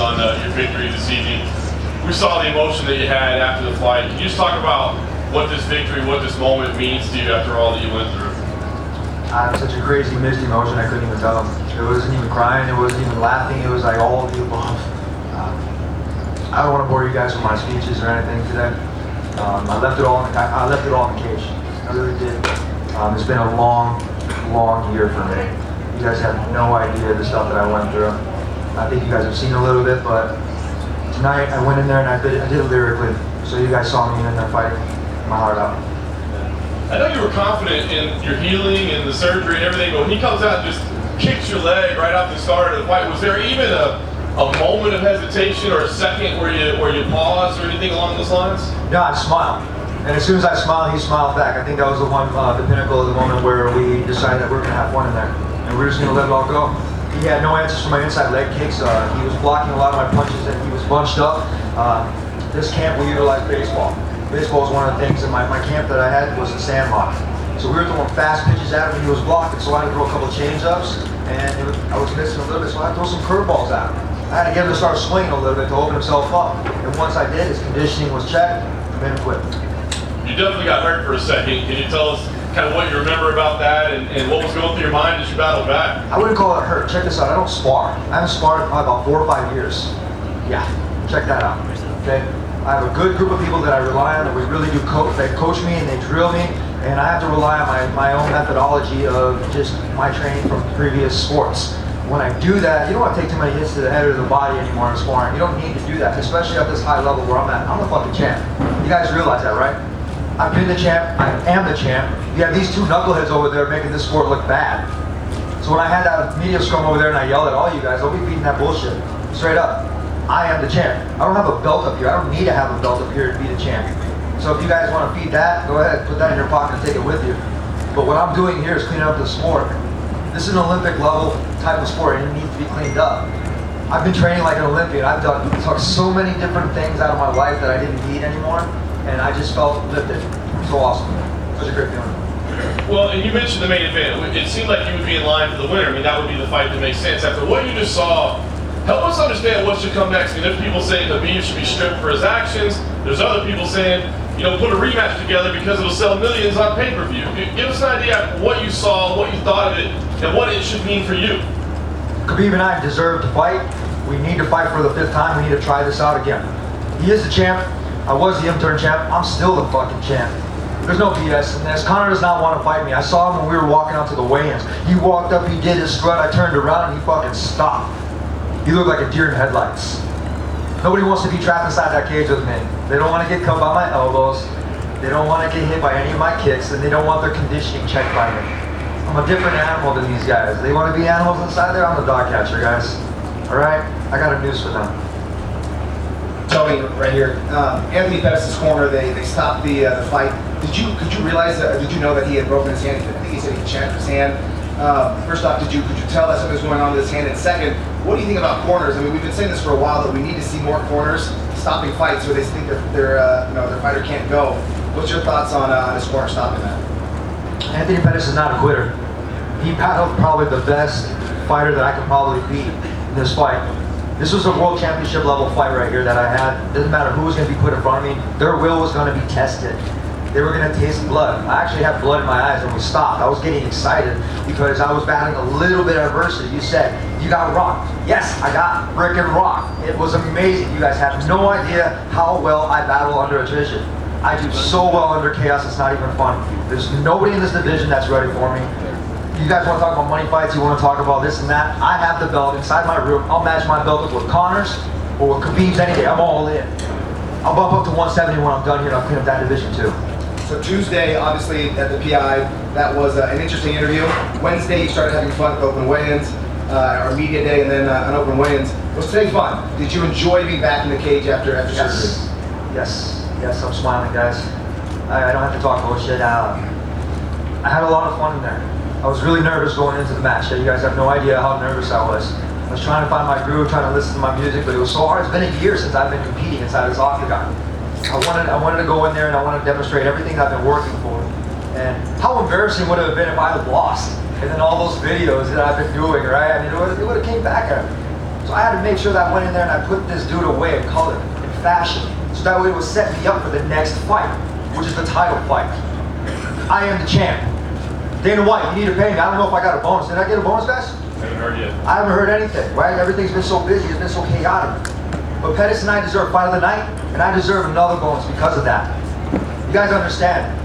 on your victory this evening. We saw the emotion that you had after the fight. Can you just talk about what this victory, what this moment means to you after all that you went through? I had such a crazy mixed emotion, I couldn't even tell them. It wasn't even crying, it wasn't even laughing, it was like all of the above. I don't want to bore you guys with my speeches or anything today. I left it all in the cage. I really did. It's been a long, long year for me. You guys have no idea the stuff that I went through. I think you guys have seen a little bit, but tonight I went in there and I did it lyrically. So you guys saw me in there fighting my heart out. I know you were confident in your healing and the surgery and everything, but when he comes out and just kicks your leg right off the start of the fight, was there even a moment of hesitation or a second where you paused or anything along those lines? Yeah, I smiled. And as soon as I smiled, he smiled back. I think that was the one, the pinnacle of the moment where we decided that we were going to have fun in there. And we were just going to let it all go. He had no answers for my inside leg kicks. He was blocking a lot of my punches and he was bunched up. This camp, we utilized baseball. Baseball was one of the things in my camp that I had was a sandlot. So we were throwing fast pitches at him and he was blocking, so I had to throw a couple of change-ups, and I was missing a little bit, so I had to throw some curveballs at him. I had to get him to start swinging a little bit to open himself up. And once I did, his conditioning was checked, and then quit. You definitely got hurt for a second. Can you tell us kind of what you remember about that and what was going through your mind as you battled back? I wouldn't call it hurt. Check this out, I don't spar. I haven't sparred in probably about 4 or 5 years. Yeah, check that out, okay? I have a good group of people that I rely on that we really do they coach me and they drill me, and I have to rely on my own methodology of just my training from previous sports. When I do that, you don't want to take too many hits to the head or the body anymore in sparring. You don't need to do that, especially at this high level where I'm at. I'm the fucking champ. You guys realize that, right? I've been the champ, I am the champ. You have these two knuckleheads over there making this sport look bad. So when I had that media scrum over there and I yelled at all you guys, I'll be beating that bullshit. Straight up. I am the champ. I don't have a belt up here. I don't need to have a belt up here to be the champ. So if you guys want to feed that, go ahead, put that in your pocket and take it with you. But what I'm doing here is cleaning up the sport. This is an Olympic level type of sport and it needs to be cleaned up. I've been training like an Olympian. I've took so many different things out of my life that I didn't need anymore, and I just felt lifted. So awesome. Such a great feeling. Well, and you mentioned the main event. It seemed like you would be in line for the winner. I mean, that would be the fight that makes sense. After what you just saw, help us understand what should come next. I mean, there's people saying Khabib should be stripped for his actions. There's other people saying, you know, put a rematch together because it'll sell millions on pay-per-view. Give us an idea of what you saw, what you thought of it, and what it should mean for you. Khabib and I deserve to fight. We need to fight for the 5th time. We need to try this out again. He is the champ. I was the interim champ. I'm still the fucking champ. There's no BS in this. Conor does not want to fight me. I saw him when we were walking out to the weigh-ins. He walked up, he did his strut, I turned around and he fucking stopped. He looked like a deer in headlights. Nobody wants to be trapped inside that cage with me. They don't want to get cut by my elbows. They don't want to get hit by any of my kicks, and they don't want their conditioning checked by me. I'm a different animal than these guys. They want to be animals inside there, I'm the dog catcher, guys. Alright? I got a news for them. Tell me right here, Anthony Pettis' corner, they stopped the fight. Could you realize, did you know that he had broken his hand? I think he said he shattered his hand. First off, could you tell that something was going on with his hand? And second, what do you think about corners? I mean, we've been saying this for a while that we need to see more corners stopping fights where they think their fighter can't go. What's your thoughts on his corner stopping that? Anthony Pettis is not a quitter. He battled probably the best fighter that I could probably beat in this fight. This was a world championship level fight right here that I had. Doesn't matter who was going to be put in front of me. Their will was going to be tested. They were going to taste blood. I actually had blood in my eyes when we stopped. I was getting excited because I was battling a little bit of adversity. You said, you got rocked. Yes, I got frickin' rocked. It was amazing. You guys have no idea how well I battle under attrition. I do so well under chaos, it's not even fun. There's nobody in this division that's ready for me. You guys want to talk about money fights, you want to talk about this and that. I have the belt inside my room. I'll match my belt up with Conor's or with Khabib's any day. I'm all in. I'll bump up to 170 when I'm done here and I'll clean up that division too. So Tuesday, obviously, at the PI, that was an interesting interview. Wednesday, you started having fun with open weigh-ins, or media day, and then an open weigh-ins. Was today fun? Did you enjoy being back in the cage after surgery? Yes, I'm smiling, guys. I don't have to talk bullshit. I had a lot of fun in there. I was really nervous going into the match. You guys have no idea how nervous I was. I was trying to find my groove, trying to listen to my music, but it was so hard. It's been a year since I've been competing inside this octagon. I wanted to go in there and I wanted to demonstrate everything I've been working for. And how embarrassing would it have been if I had lost? And then all those videos that I've been doing, right? I mean, it would have came back at me. So I had to make sure that I went in there and I put this dude away in color, in fashion. So that way it would set me up for the next fight, which is the title fight. I am the champ. Dana White, you need to pay me. I don't know if I got a bonus. Did I get a bonus, guys? I haven't heard yet. I haven't heard anything, right? Everything's been so busy, it's been so chaotic. But Pettis and I deserve fight of the night, and I deserve another bonus because of that. You guys understand?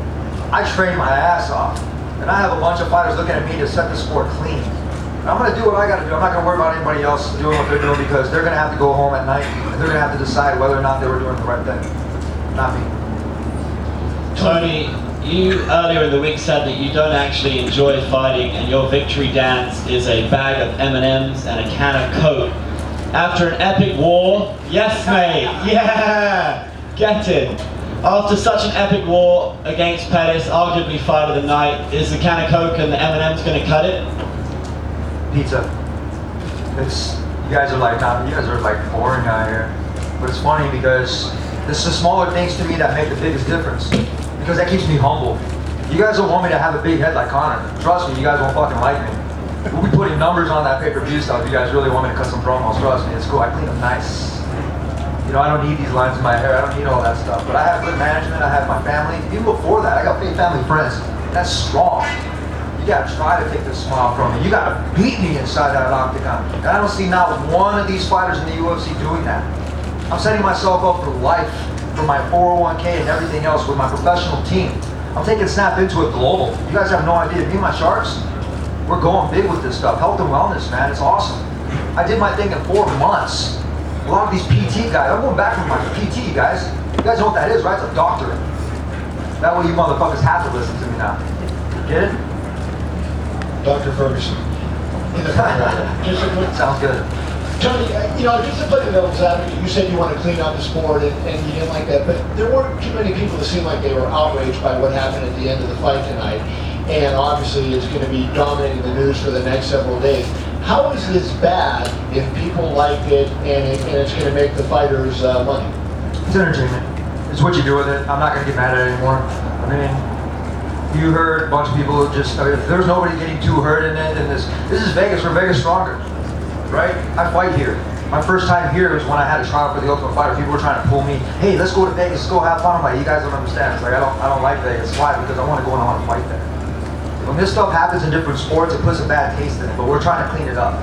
I train my ass off, and I have a bunch of fighters looking at me to set the sport clean. And I'm gonna do what I gotta do. I'm not gonna worry about anybody else doing what they're doing because they're gonna have to go home at night, and they're gonna have to decide whether or not they were doing the right thing. Not me. Tony, you earlier in the week said that you don't actually enjoy fighting and your victory dance is a bag of M&Ms and a can of Coke. After an epic war, yes mate, yeah, get it. After such an epic war against Pettis, arguably fight of the night, is the can of Coke and the M&Ms going to cut it? Pizza. You guys are like boring out here. But it's funny because it's the smaller things to me that make the biggest difference. Because that keeps me humble. You guys don't want me to have a big head like Connor. Trust me, you guys won't fucking like me. We'll be putting numbers on that pay-per-view stuff. If you guys really want me to cut some promos, trust me, it's cool. I clean them nice. You know, I don't need these lines in my hair. I don't need all that stuff. But I have good management. I have my family. Even before that, I got big family friends. That's strong. You gotta try to take the smile from me. You gotta beat me inside that octagon. And I don't see not one of these fighters in the UFC doing that. I'm setting myself up for life, for my 401k and everything else with my professional team. I'm taking Snap into it global. You guys have no idea. Me and my Sharks, we're going big with this stuff. Health and wellness, man, it's awesome. I did my thing in 4 months. A lot of these PT guys, I'm going back from my PT, guys. You guys know what that is, right? It's a doctorate. That way you motherfuckers have to listen to me now. Get it? Dr. Ferguson. Just a quick, Sounds good. Tony, just to play the devil's advocate, you said you want to clean up the sport and you didn't like that, but there weren't too many people that seemed like they were outraged by what happened at the end of the fight tonight. And obviously it's going to be dominating the news for the next several days. How is this bad if people like it and it's going to make the fighters money? It's entertainment. It's what you do with it. I'm not going to get mad at it anymore. I mean, you heard a bunch of people just, if there's nobody getting too hurt in it, and this is Vegas, we're Vegas stronger, right? I fight here. My first time here was when I had a trial for the Ultimate Fighter. People were trying to pull me, hey, let's go to Vegas, let's go have fun. I'm like, you guys don't understand. It's like, I don't like Vegas. Why? Because I want to go and I want to fight there. When this stuff happens in different sports, it puts a bad taste in it, but we're trying to clean it up.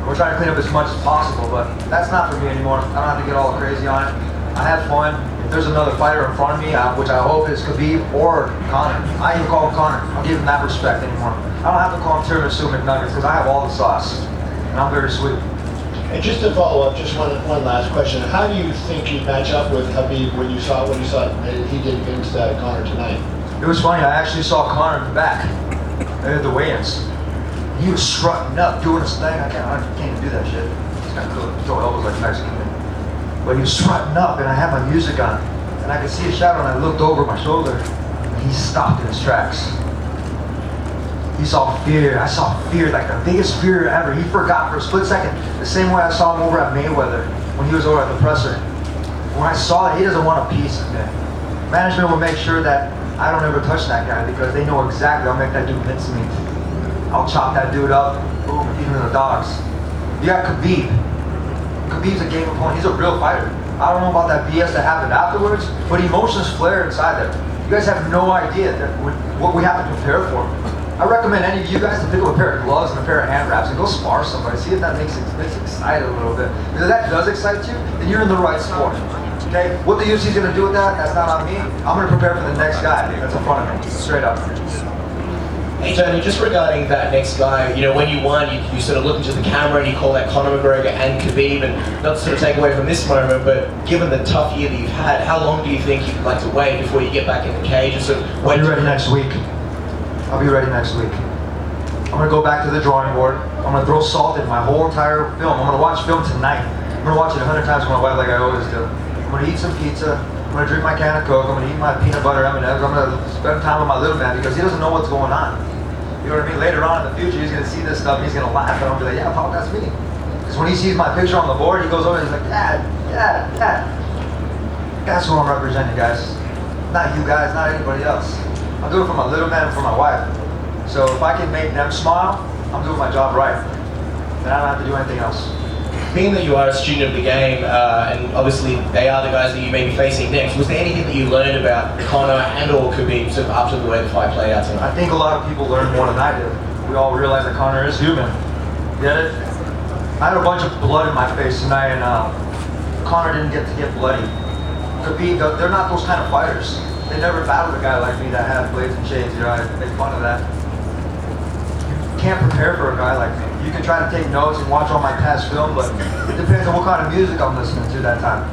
We're trying to clean up as much as possible, but that's not for me anymore. I don't have to get all crazy on it. I have fun. If there's another fighter in front of me, which I hope is Khabib or Connor, I even call him Connor. I'll give him that respect anymore. I don't have to call him Tiramisu McNuggets because I have all the sauce, and I'm very sweet. And just to follow up, just one last question. How do you think you match up with Khabib when you saw what he did against Connor tonight? It was funny, I actually saw Connor in the back at the weigh-ins. He was strutting up, doing his thing. I can't even do that shit. It's kind of cool. Throw elbows like Mexican. But he was strutting up, and I had my music on, and I could see a shadow, and I looked over my shoulder, and he stopped in his tracks. He saw fear. I saw fear, like the biggest fear ever. He forgot for a split second, the same way I saw him over at Mayweather when he was over at the presser. When I saw it, he doesn't want a piece of me. Management will make sure that I don't ever touch that guy because they know exactly I'll make that dude mincemeat. I'll chop that dude up, boom, even the dogs. You got Khabib. Khabib's a game opponent. He's a real fighter. I don't know about that BS that happened afterwards, but emotions flare inside there. You guys have no idea what we have to prepare for. I recommend any of you guys to pick up a pair of gloves and a pair of hand wraps and go spar somebody. See if that makes it excited a little bit. Because if that does excite you, then you're in the right sport. Okay? What the UFC's gonna do with that, that's not on me. I'm gonna prepare for the next guy that's in front of me. Straight up. Hey Tony, just regarding that next guy, when you won, you sort of look into the camera and you call that Conor McGregor and Khabib, and not to sort of take away from this moment, but given the tough year that you've had, how long do you think you'd like to wait before you get back in the cage and sort of wait? I'll be ready next week. I'll be ready next week. I'm gonna go back to the drawing board. I'm gonna throw salt in my whole entire film. I'm gonna watch film tonight. I'm gonna watch it 100 times with my wife like I always do. I'm gonna eat some pizza. I'm gonna drink my can of Coke. I'm gonna eat my peanut butter M&Ms. I'm gonna spend time with my little man because he doesn't know what's going on. You know what I mean? Later on in the future, he's gonna see this stuff and he's gonna laugh and I'm gonna be like, yeah, Pop, that's me. Because when he sees my picture on the board, he goes over and he's like, Dad, Dad, Dad. That's who I'm representing, guys. Not you guys, not anybody else. I'm doing it for my little man and for my wife. So if I can make them smile, I'm doing my job right. Then I don't have to do anything else. being that you are a student of the game, and obviously they are the guys that you may be facing next, was there anything that you learned about Conor and or Khabib sort of after the way the fight played out tonight? I think a lot of people learned more than I did. We all realize that Conor is human. Get it? I had a bunch of blood in my face tonight, and Conor didn't get to get bloody. Khabib, they're not those kind of fighters. They never battled a guy like me that had blades and shades. You know, I make fun of that. You can't prepare for a guy like me. You can try to take notes and watch all my past film, but it depends on what kind of music I'm listening to that time.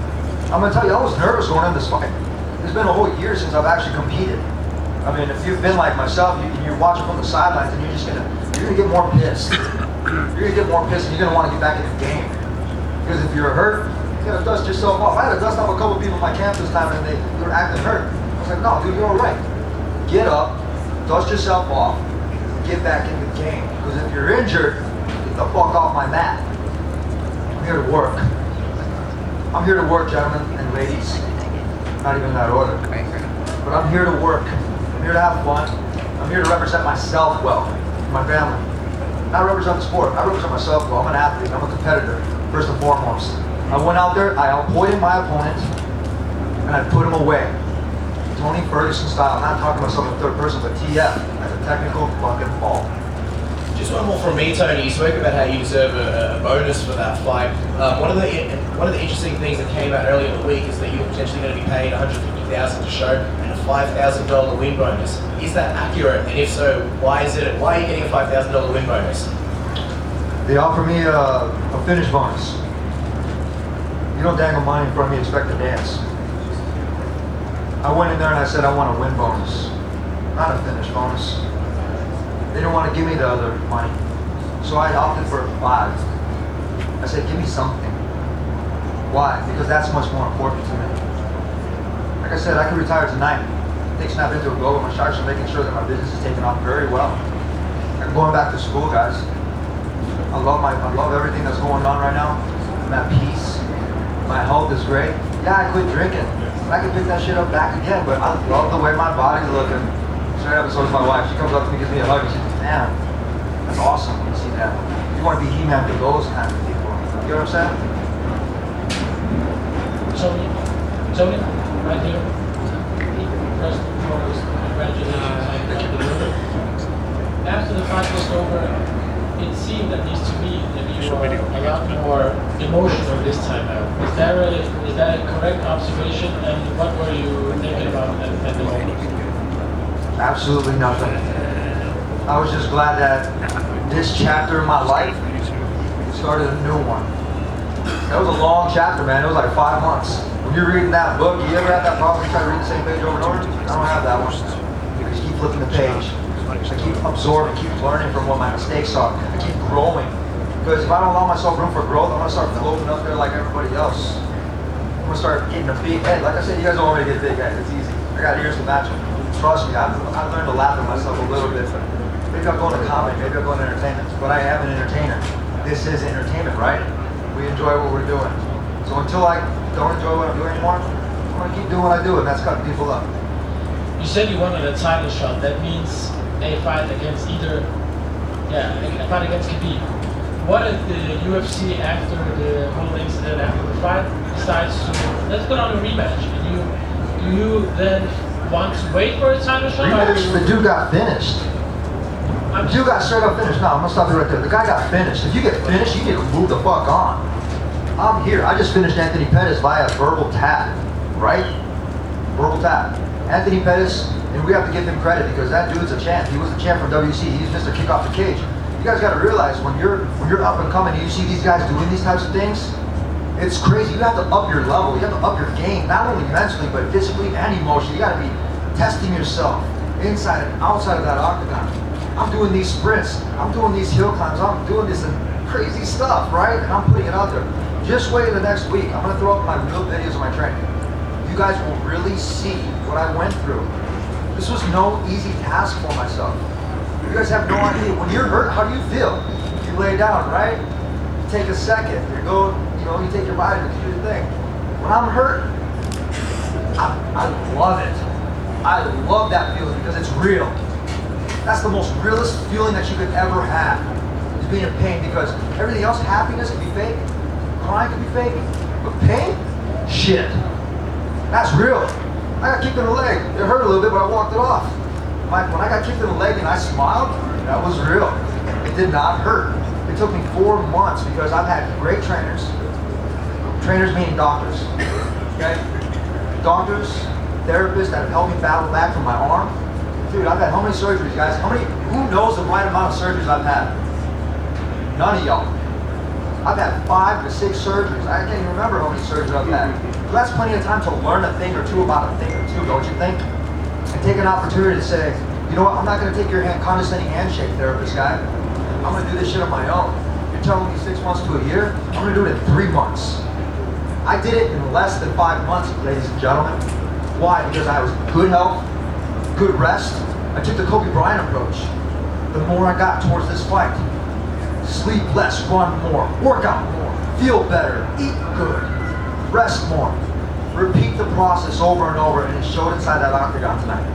I'm gonna tell you, I was nervous going into this fight. It's been a whole year since I've actually competed. I mean, if you've been like myself, you watch it from the sidelines, and you're gonna get more pissed. You're gonna get more pissed, and you're gonna want to get back in the game. Because if you're hurt, you gotta dust yourself off. I had to dust off a couple people in my camp this time, and they were acting hurt. I was like, no, dude, you're all right. Get up, dust yourself off, and get back in the game. Because if you're injured, get the fuck off my mat. I'm here to work. I'm here to work, gentlemen and ladies. Not even in that order. But I'm here to work. I'm here to have fun. I'm here to represent myself well, my family. Not represent the sport. I represent myself well. I'm an athlete. I'm a competitor, first and foremost. I went out there, I outpointed my opponent, and I put him away. Tony Ferguson style. I'm not talking about myself in third person, but TF. That's a technical fucking fall. Just one more from me, Tony. You spoke about how you deserve a bonus for that fight. One of the interesting things that came out earlier in the week is that you're potentially going to be paid $150,000 to show and a $5,000 win bonus. Is that accurate? And if so, why are you getting a $5,000 win bonus? They offer me a finish bonus. You don't dangle money in front of me, expect to dance. I went in there and I said I want a win bonus, not a finish bonus. They didn't want to give me the other money, so I opted for 5. I said, give me something. Why? Because that's much more important to me. Like I said, I could retire tonight. Take snap into a globe with my sharks and making sure that my business is taking off very well. I'm going back to school, guys. I love everything that's going on right now. I'm at peace. My health is great. Yeah, I quit drinking. I can pick that shit up back again, but I love the way my body's looking. Straight up, and so is my wife. She comes up to me, gives me a hug, and she says, man, that's awesome when you see that. You want to be He-Man for those kind of people. You know what I'm saying? Tony, right here. First and foremost, congratulations. After the fight was over, it seemed at least to me that you were a lot more emotional this time out. Is that a correct observation? And what were you thinking about at the moment? Absolutely nothing. I was just glad that this chapter in my life started a new one. That was a long chapter, man. It was like 5 months. When you're reading that book, you ever have that problem? You try to read the same page over and over? I don't have that one. You just keep flipping the page. I keep absorbing, keep learning from what my mistakes are. I keep growing. Because if I don't allow myself room for growth, I'm going to start floating up there like everybody else. I'm going to start getting a big head. Like I said, you guys don't want me to get a big head. It's easy. I got ears to match them. Trust me, I've learned to laugh at myself a little bit. Maybe I'll go into comedy, maybe I'll go into entertainment. But I am an entertainer. This is entertainment, right? We enjoy what we're doing. So until I don't enjoy what I'm doing anymore, I'm going to keep doing what I do, and that's cutting people up. You said you wanted a title shot. That means a fight against a fight against Khabib. What if the UFC, after the whole incident, after the fight, decides to, let's go on a rematch? Do you then want to wait for a title shot? Rematch? The dude got finished. The dude got straight up finished. No, I'm gonna stop you right there. The guy got finished. If you get finished, you need to move the fuck on. I'm here. I just finished Anthony Pettis via verbal tap, right? Verbal tap. Anthony Pettis, and we have to give him credit because that dude's a champ. He was the champ from WC. He's Mr. Kick Off the Cage. You guys got to realize when you're up and coming and you see these guys doing these types of things, it's crazy. You have to up your level. You have to up your game, not only mentally but physically and emotionally. You got to be testing yourself inside and outside of that octagon. I'm doing these sprints. I'm doing these hill climbs. I'm doing this crazy stuff, right? And I'm putting it out there. Just wait the next week. I'm gonna throw up my real videos of my training. You guys will really see what I went through. This was no easy task for myself. You guys have no idea. When you're hurt, how do you feel? You lay down, right? You take a second. You take your vitamins, you do your thing. When I'm hurt, I love it. I love that feeling because it's real. That's the most realest feeling that you could ever have, is being in pain, because everything else, happiness, can be fake. crying could be fake, but pain? Shit. That's real. I got kicked in the leg. It hurt a little bit, but I walked it off. When I got kicked in the leg and I smiled, that was real. It did not hurt. It took me 4 months because I've had great trainers. Trainers meaning doctors. Okay? Doctors, therapists that have helped me battle back from my arm. Dude, I've had how many surgeries, guys? Who knows the right amount of surgeries I've had? None of y'all. I've had 5 to 6 surgeries. I can't even remember how many surgeries I've had. So that's plenty of time to learn a thing or two about a thing or two, don't you think? And take an opportunity to say, you know what, I'm not gonna take your condescending handshake, therapist guy. I'm gonna do this shit on my own. You're telling me 6 months to a year? I'm gonna do it in 3 months. I did it in less than 5 months, ladies and gentlemen. Why? Because I was in good health, good rest. I took the Kobe Bryant approach. The more I got towards this fight, sleep less, run more, work out more, feel better, eat good, rest more. Repeat the process over and over, and it showed inside that octagon tonight.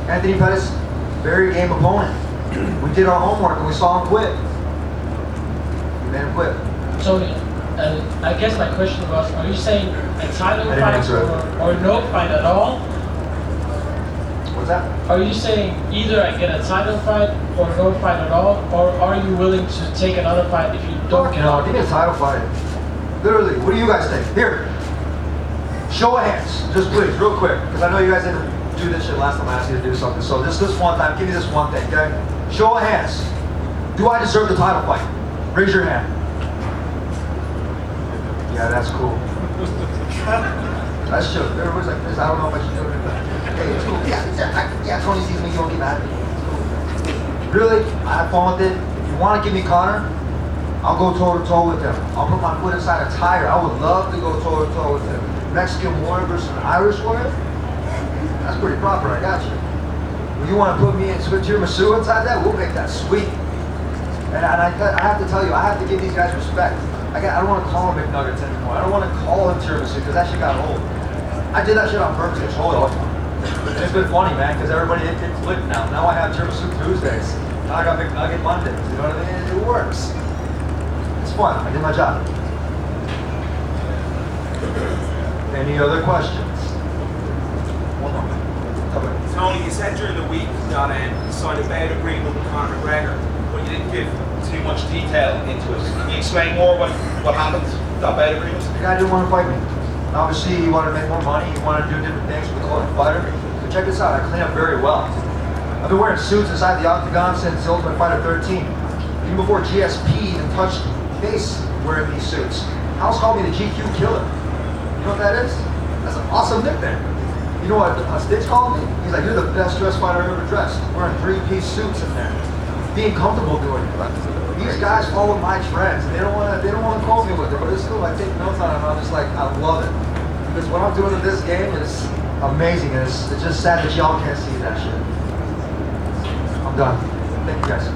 Anthony Pettis, very game opponent. We did our homework and we saw him quit. We made him quit. So, I guess my question was, are you saying a title I didn't fight answer it. or no fight at all? What's that? Are you saying either I get a title fight or no fight at all, or are you willing to take another fight if you don't get No, out? give me a title fight. Literally, what do you guys think? Here, show of hands, just please, real quick, because I know you guys didn't do this shit last time I asked you to do something. So just this one time, give me this one thing, okay? Show of hands. Do I deserve the title fight? Raise your hand. Yeah, that's cool. That's true. Everybody's like this. I don't know what you're doing. Hey, it's cool. Yeah, Tony sees me, you don't get mad. Really? I have fun with it. If you want to give me Connor, I'll go toe-to-toe with him. I'll put my foot inside a tire. I would love to go toe-to-toe with him. Mexican warrior versus an Irish warrior? That's pretty proper, I got you. When you want to put me in Sweet Tiramisu inside that, we'll make that sweet. And I have to tell you, I have to give these guys respect. I don't want to call them McNuggets anymore. I don't want to call them tiramisu because that shit got old. I did that shit on purpose to troll it. And it's been funny, man, because everybody it's flipped now. Now I have tiramisu Tuesdays. Now I got McNugget Mondays. You know what I mean? It works. It's fun. I did my job. Any other questions? One more. Tony, you said during the week that you signed a bout agreement with Conor McGregor, but you didn't give too much detail into it. Can you explain more what happened, that bout agreement? The guy didn't want to fight me. Obviously, he wanted to make more money. He wanted to do different things with the Ultimate Fighter. But check this out. I clean up very well. I've been wearing suits inside the octagon since Ultimate Fighter 13. Even before GSP even touched base wearing these suits. House called me the GQ Killer. You know what that is? That's an awesome nickname. You know what Stitch called me? He's like, you're the best dressed fighter I've ever dressed. Wearing 3-piece suits in there. Being comfortable doing it. These guys follow my trends. They don't want to quote me with it, but it's still I take notes on it. And I'm just like, I love it because what I'm doing in this game is amazing. And it's just sad that y'all can't see that shit. I'm done. Thank you guys.